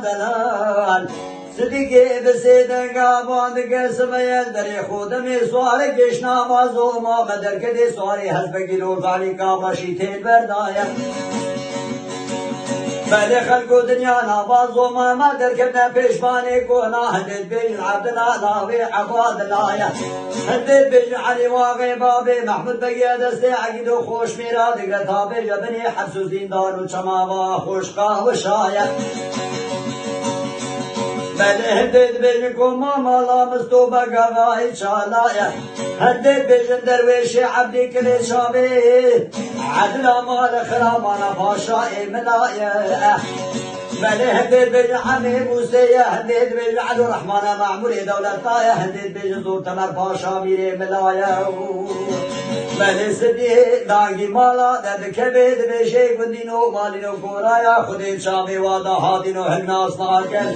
دلال صدیقی بسیدن گابان دگر سویل در خودم سوار گشنا بازو ما بدر کده سواری حسب گلو غالی کاماشی تیل بردایا بله خلقو دنیا نبازو ما مدر کده پیشبانی کونا هدد بیجن عبدالله لاوی عبادالله هدد بیجن علی واقعی بابی محمود بگی دستی عقید و خوش میرا دگر تابی جبنی حبس و زیندار و چماوا خوشقا و شاید بله هدد بیجن کما مالا مستوبه گوای چالایا هدد بیجن درویش عبدی کلی شابی عدل مال خرامانا پاشای ملایا بله هدد بیجن حمی موسیه هدد بیجن عدو رحمانا معمولی دولتایا هدد بیجن زور تمر پاشا میره ملایا بله سدی دانگی مالا دد کبید بیشه گندینو مالینو کورایا خودین شامی وادا هادینو هناس ناکل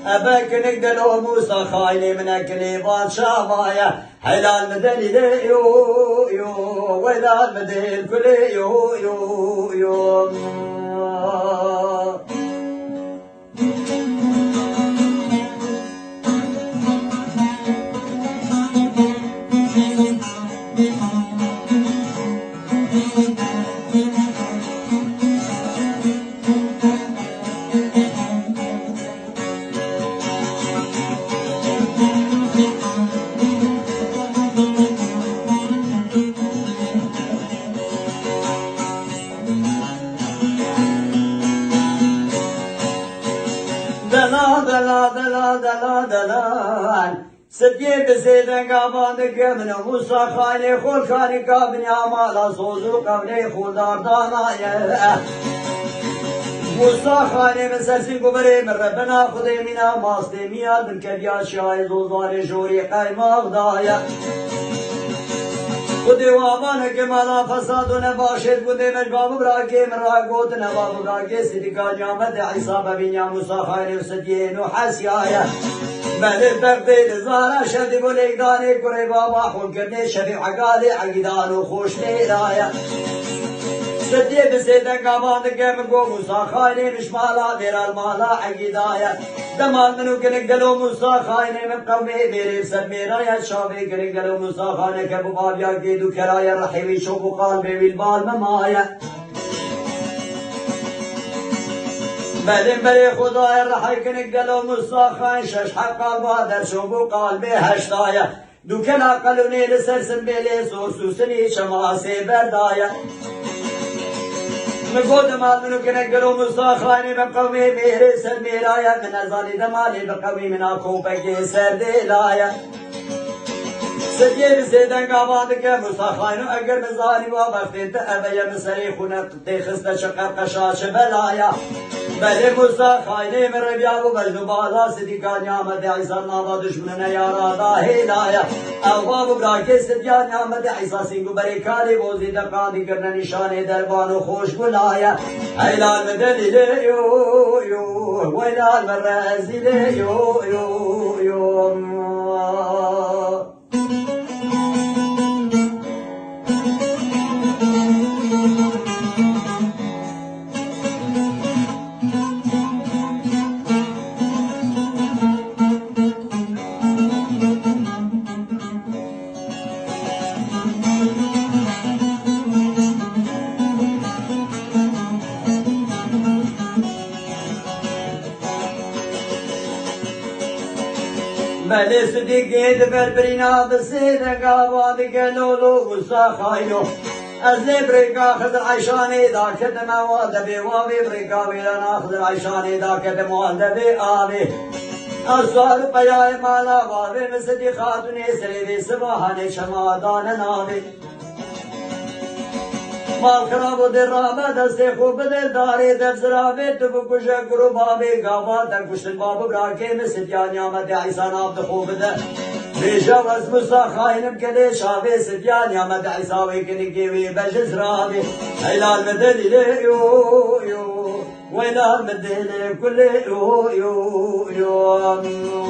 ابکنک دلو موسا خایلی منکلی بادشاہ مایا حلال مدلی یو یو ویلال مدل کلی یو یو یو دلال سدی بزیدن گابان دگمن موسا خانی خود خانی کابنی آمالا سوزو قبلی خودار دانایه موسا خانی مسرسی گبری من ربنا خودی مینا ماستی میاد من کبیا شای زوزار جوری قیماغ دایه خودی وابانه که مالا فساد و نباشد بوده مجباب براکی من را گوت نباب براکی صدیقا نیامد عیسا ببینیا موسا خانی و صدیه نو حسیایه بله تقدیر زارا شدی بولی دانی کری بابا خون کرنه شفیع عقالی عقیدان و خوش نیرایا صدیه بسیدن گابان دگم گو موسا خانی نشمالا دیرال مالا عقیدایا دمال منو کنک دلو موسا خانی من قومی میری سر میرایا شابی کنک دلو موسا خانی که بابیا گیدو کرایا رحیوی شوکو قال بیویل بال ممایا بلیم بری خدای رحی کنک دلو موسا خانی شش حق قلبا در شوکو قال بی هشتایا دو کلا قلونی لسرسن بیلی سوسوسنی شماسی بردایا مقود مال منو کنک دلو موسا خانی من قومی میری سر میرایا من ازالی دمالی بقومی من آکو پکی سر دیلایا سدیه بسیدن گابان که موسا خانو اگر مزاری و بختیت اویا مسری خونت تخست شقر قشاش بلایا بله موسا خانی من ربیا و بجنو بالا صدیقا نیامد عیسا نابا دشمن نیارا داهیلایا او بابو براکی صدیا نیامد عیسا سنگو بری کاری بوزی دقانی کرن نشان دربان و خوش بلایا ایلال مدلی یو یو ویلال مرزی یو یو یو بله صدیقی دفر برینا بسیدن گابان گلولو موسا خایلو از لبریکا خضر عیشانی دا کد مواد بی وابی بریکا بیلنا خضر عیشانی دا کد مواد بی آبی اصوار پیای مالا وابی مسدی خاتونی سریبی سباحانی شمادان نابی مال خراب و در رابه دست خوب دل داری دفزرابی تو بکشه کرو بابی گاوا در کشتن بابو براکی مسید یا نیامد عیسان آب خوب ده بجواز موسى خاين بكلي شافي سفيان يا مد عيساوي كنكيوي بجزرابي هلال مدلي يو يو ويلال مدلي كل يو يو يو